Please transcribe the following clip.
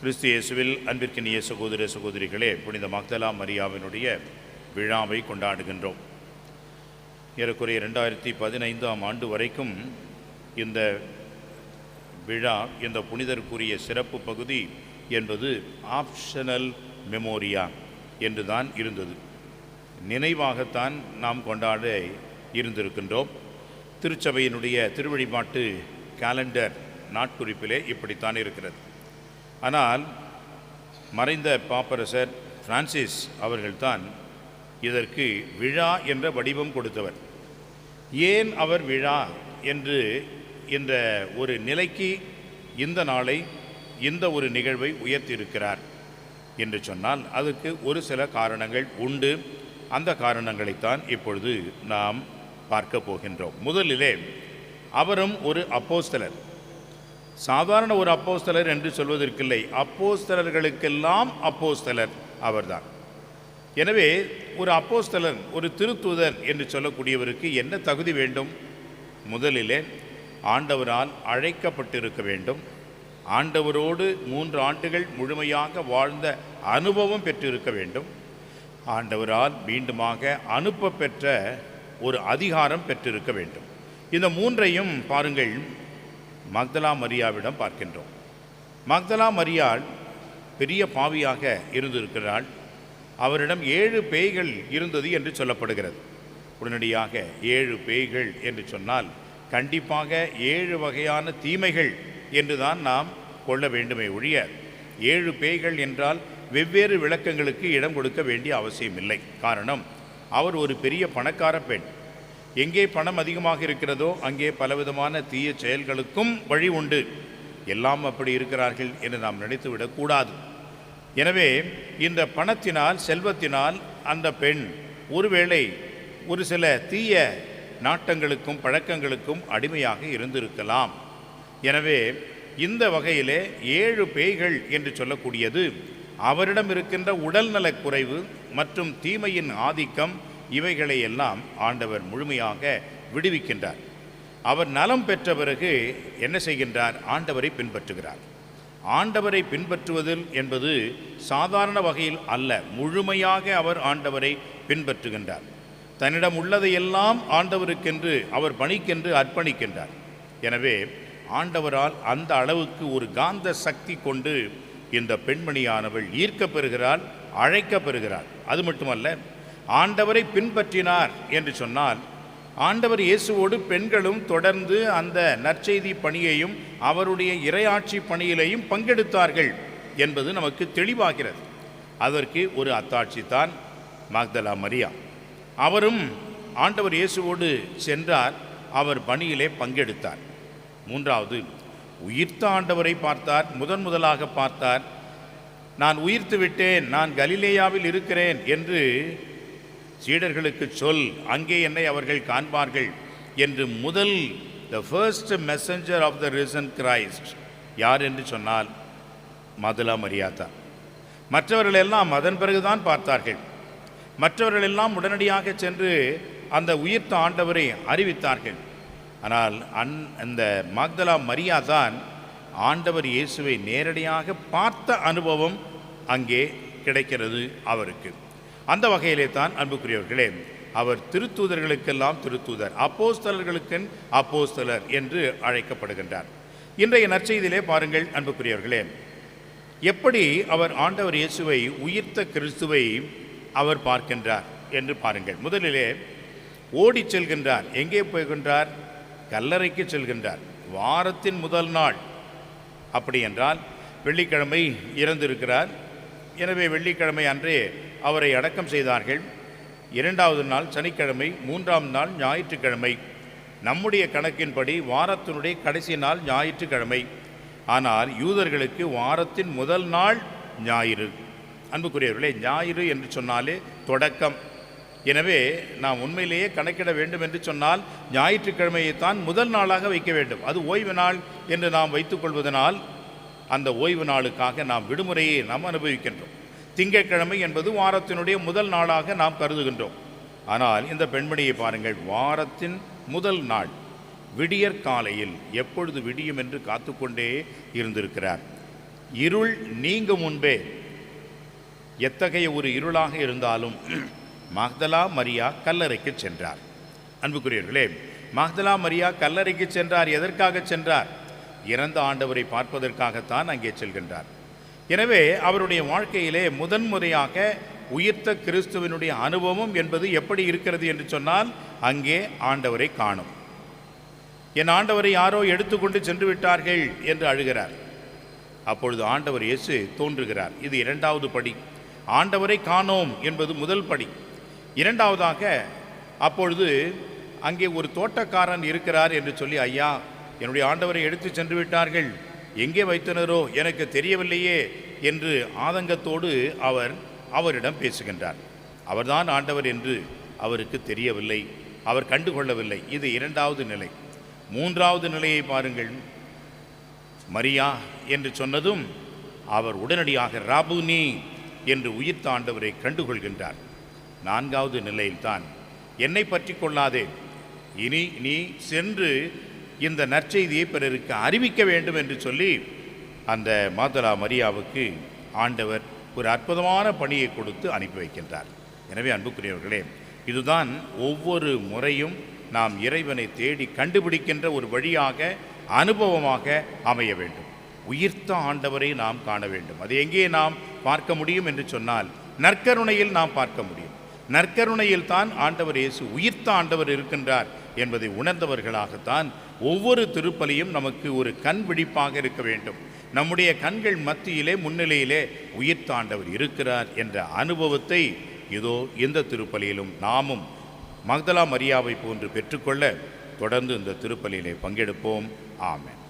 கிறிஸ்து இயேசுவில் அன்பிற்கினிய சகோதர சகோதரிகளே, புனித மக்தலா மரியாவினுடைய விழாவை கொண்டாடுகின்றோம். ஏறக்குறைய 2015ஆம் ஆண்டு வரைக்கும் இந்த விழா, இந்த புனிதருக்குரிய சிறப்பு பகுதி என்பது ஆப்ஷனல் மெமோரியா என்றுதான் இருந்தது. நினைவாகத்தான் நாம் கொண்டாட இருந்திருக்கின்றோம். திருச்சபையினுடைய திருவழிபாட்டு காலண்டர் நாட்குறிப்பிலே இப்படித்தான் இருக்கிறது. ஆனால் மறைந்த பாப்பரசர் பிரான்சிஸ் அவர்கள்தான் இதற்கு விழா என்ற வடிவம் கொடுத்தவர். ஏன் அவர் விழா என்று இந்த ஒரு நிலைக்கு இந்த நாளை, இந்த ஒரு நிகழ்வை உயர்த்தியிருக்கிறார் என்று சொன்னால் அதற்கு ஒரு சில காரணங்கள் உண்டு. அந்த காரணங்களைத்தான் இப்பொழுது நாம் பார்க்க போகின்றோம். முதலிலே அவரும் ஒரு அப்போஸ்தலர். சாதாரண ஒரு அப்போஸ்தலர் என்று சொல்வதற்கில்லை, அப்போஸ்தலர்களுக்கெல்லாம் அப்போஸ்தலர் அவர்தான். எனவே ஒரு அப்போஸ்தலர், ஒரு திருத்தூதர் என்று சொல்லக்கூடியவருக்கு என்ன தகுதி வேண்டும்? முதலிலே ஆண்டவரால் அழைக்கப்பட்டிருக்க வேண்டும். ஆண்டவரோடு 3 ஆண்டுகள் முழுமையாக வாழ்ந்த அனுபவம் பெற்றிருக்க வேண்டும். ஆண்டவரால் மீண்டுமாக அனுப்ப பெற்ற ஒரு அதிகாரம் பெற்றிருக்க வேண்டும். இந்த 3ஐயும் பாருங்கள், மக்தலா மரியாவிடம் பார்க்கின்றோம். மக்தலா மரியாள் பெரிய பாவியாக இருந்திருக்கிறாள். அவரிடம் 7 பேய்கள் இருந்தது என்று சொல்லப்படுகிறது. உடனடியாக 7 பேய்கள் என்று சொன்னால் கண்டிப்பாக 7 வகையான தீமைகள் என்றுதான் நாம் கொள்ள வேண்டுமே ஒழிய 7 பேய்கள் என்றால் வெவ்வேறு விளக்கங்களுக்கு இடம் கொடுக்க வேண்டிய அவசியமில்லை. காரணம், அவர் ஒரு பெரிய பணக்கார பெண். எங்கே பணம் அதிகமாக இருக்கிறதோ அங்கே பலவிதமான தீய செயல்களுக்கும் வழி உண்டு. எல்லாம் அப்படி இருக்கிறார்கள் என்று நாம் நினைத்துவிடக்கூடாது. எனவே இந்த பணத்தினால், செல்வத்தினால் அந்த பெண் ஒருவேளை ஒரு சில தீய நாட்டங்களுக்கும் பழக்கங்களுக்கும் அடிமையாக இருந்திருக்கலாம். எனவே இந்த வகையிலே 7 பேய்கள் என்று சொல்லக்கூடியது அவரிடம் இருக்கின்ற உடல்நலக் குறைவு மற்றும் தீமையின் ஆதிக்கம், இவைகளை எல்லாம் ஆண்டவர் முழுமையாக விடுவிக்கின்றார். அவர் நலம் பெற்ற பிறகு என்ன செய்கின்றார்? ஆண்டவரை பின்பற்றுகிறார். ஆண்டவரை பின்பற்றுவதில் என்பது சாதாரண வகையில் அல்ல, முழுமையாக அவர் ஆண்டவரை பின்பற்றுகின்றார். தன்னிடம் உள்ளதையெல்லாம் ஆண்டவருக்கென்று, அவர் பணிக்கென்று அர்ப்பணிக்கின்றார். எனவே ஆண்டவரால் அந்த அளவுக்கு ஒரு காந்த சக்தி கொண்டு இந்த பெண்மணியானவள் ஈர்க்கப் பெறுகிறாள், அழைக்கப் பெறுகிறாள். அது மட்டுமல்ல, ஆண்டவரை பின்பற்றினார் என்று சொன்னால் ஆண்டவர் இயேசுவோடு பெண்களும் தொடர்ந்து அந்த நற்செய்தி பணியையும் அவருடைய இறையாட்சி பணியிலையும் பங்கெடுத்தார்கள் என்பது நமக்கு தெளிவாகிறது. அதற்கு ஒரு அத்தாட்சி தான் மக்தலா மரியா. அவரும் ஆண்டவர் இயேசுவோடு சென்றார், அவர் பணியிலே பங்கெடுத்தார். 3வது, உயிர்த்த ஆண்டவரை பார்த்தார். முதலாக பார்த்தார். நான் உயிர்த்து விட்டேன், நான் கலிலேயாவில் இருக்கிறேன் என்று சீடர்களுக்கு சொல், அங்கே என்னை அவர்கள் காண்பார்கள் என்று the first messenger of the risen Christ யார் என்று சொன்னால் மக்தலா மரியா தான். மற்றவர்கள் எல்லாம் அதன் பிறகுதான் பார்த்தார்கள். மற்றவர்கள் எல்லாம் உடனடியாக சென்று அந்த உயிர்த்த ஆண்டவரை அறிவித்தார்கள். ஆனால் அந்த மக்தலா மரியா தான் ஆண்டவர் இயேசுவை நேரடியாக பார்த்த அனுபவம் அங்கே கிடைக்கிறது அவருக்கு. அந்த வகையிலே தான் அன்புக்குரியவர்களே, அவர் திருத்தூதர்களுக்கெல்லாம் திருத்தூதர், அப்போஸ்தலர்களுக்கு அப்போஸ்தலர் என்று அழைக்கப்படுகின்றார். இன்றைய நற்செய்தியிலே பாருங்கள் அன்புக்குரியவர்களே, எப்படி அவர் ஆண்டவர் இயேசுவை, உயிர்த்த கிறிஸ்துவை அவர் பார்க்கின்றார் என்று பாருங்கள். முதலிலே ஓடி செல்கின்றார். எங்கே போகின்றார்? கல்லறைக்கு செல்கின்றார். வாரத்தின் முதல் நாள். அப்படி என்றால் வெள்ளிக்கிழமை இறந்திருக்கிறார். எனவே வெள்ளிக்கிழமை அன்றே அவரை அடக்கம் செய்தார்கள். 2வது நாள் சனிக்கிழமை, 3ஆம் நாள் ஞாயிற்றுக்கிழமை. நம்முடைய கணக்கின்படி வாரத்தினுடைய கடைசி நாள் ஞாயிற்றுக்கிழமை. ஆனால் யூதர்களுக்கு வாரத்தின் முதல் நாள் ஞாயிறு. அன்புக்குரியவர்களே, ஞாயிறு என்று சொன்னாலே தொடக்கம். எனவே நாம் உண்மையிலேயே கணக்கிட வேண்டும் என்று சொன்னால் ஞாயிற்றுக்கிழமையைத்தான் முதல் நாளாக வைக்க வேண்டும். அது ஓய்வு நாள் என்று நாம் வைத்துக்கொள்வதனால் அந்த ஓய்வு நாளுக்காக நாம் விடுமுறையை நாம் அனுபவிக்கின்றோம். திங்கட்கிழமை என்பது வாரத்தினுடைய முதல் நாளாக நாம் கருதுகின்றோம். ஆனால் இந்த பெண்மணியை பாருங்கள், வாரத்தின் முதல் நாள் விடியற் காலையில் எப்பொழுது விடியும் என்று காத்துக்கொண்டே இருந்திருக்கிறார். இருள் நீங்கும் முன்பே, எத்தகைய ஒரு இருளாக இருந்தாலும் மக்தலா மரியா கல்லறைக்கு சென்றார். அன்புக்குரியவர்களே, மக்தலா மரியா கல்லறைக்கு சென்றார். எதற்காக சென்றார்? இறந்த ஆண்டவரை பார்ப்பதற்காகத்தான் அங்கே செல்கின்றார். எனவே அவருடைய வாழ்க்கையிலே முதன்முறையாக உயிர்த்த கிறிஸ்துவனுடைய அனுபவம் என்பது எப்படி இருக்கிறது என்று சொன்னால், அங்கே ஆண்டவரை காணும். என் ஆண்டவரை யாரோ எடுத்துக்கொண்டு சென்று விட்டார்கள் என்று அழுகிறார். அப்பொழுது ஆண்டவர் இயேசு தோன்றுகிறார். இது இரண்டாவது படி. ஆண்டவரை காணோம் என்பது முதல் படி. இரண்டாவதாக, அப்பொழுது அங்கே ஒரு தோட்டக்காரன் இருக்கிறார் என்று சொல்லி, ஐயா, என்னுடைய ஆண்டவரை எடுத்து சென்று விட்டார்கள், எங்கே வைத்தனரோ எனக்கு தெரியவில்லையே என்று ஆதங்கத்தோடு அவரிடம் பேசுகின்றார். அவர்தான் ஆண்டவர் என்று அவருக்கு தெரியவில்லை, அவர் கண்டுகொள்ளவில்லை. இது இரண்டாவது நிலை. மூன்றாவது நிலையை பாருங்கள். மரியா என்று சொன்னதும் அவர் உடனடியாக ராபுனி என்று உயிர்த்த ஆண்டவரை கண்டுகொள்கின்றார். நான்காவது நிலையில்தான், என்னை பற்றி கொள்ளாதே, இனி நீ சென்று இந்த நற்செய்தியை பிறருக்கு அறிவிக்க வேண்டும் என்று சொல்லி அந்த மாதலா மரியாவுக்கு ஆண்டவர் ஒரு அற்புதமான பணியை கொடுத்து அனுப்பி வைக்கின்றார். எனவே அன்புக்குரியவர்களே, இதுதான் ஒவ்வொரு முறையும் நாம் இறைவனை தேடி கண்டுபிடிக்கின்ற ஒரு வழியாக, அனுபவமாக அமைய வேண்டும். உயிர்த்த ஆண்டவரை நாம் காண வேண்டும். அது எங்கே நாம் பார்க்க முடியும் என்று சொன்னால், நற்கருணையில் நாம் பார்க்க முடியும். நற்கருணையில் தான் ஆண்டவர் இயேசு உயிர்த்த ஆண்டவர் இருக்கின்றார் என்பதை உணர்ந்தவர்களாகத்தான் ஒவ்வொரு திருப்பலியும் நமக்கு ஒரு கண் விழிப்பாக இருக்க வேண்டும். நம்முடைய கண்கள் மத்தியிலே, முன்னிலையிலே உயிர்த்த ஆண்டவர் இருக்கிறார் என்ற அனுபவத்தை இதோ இந்த திருப்பலியிலும் நாமும் மக்தலா மரியாவை போன்று பெற்றுக்கொள்ள தொடர்ந்து இந்த திருப்பலியிலே பங்கெடுப்போம். ஆமென்.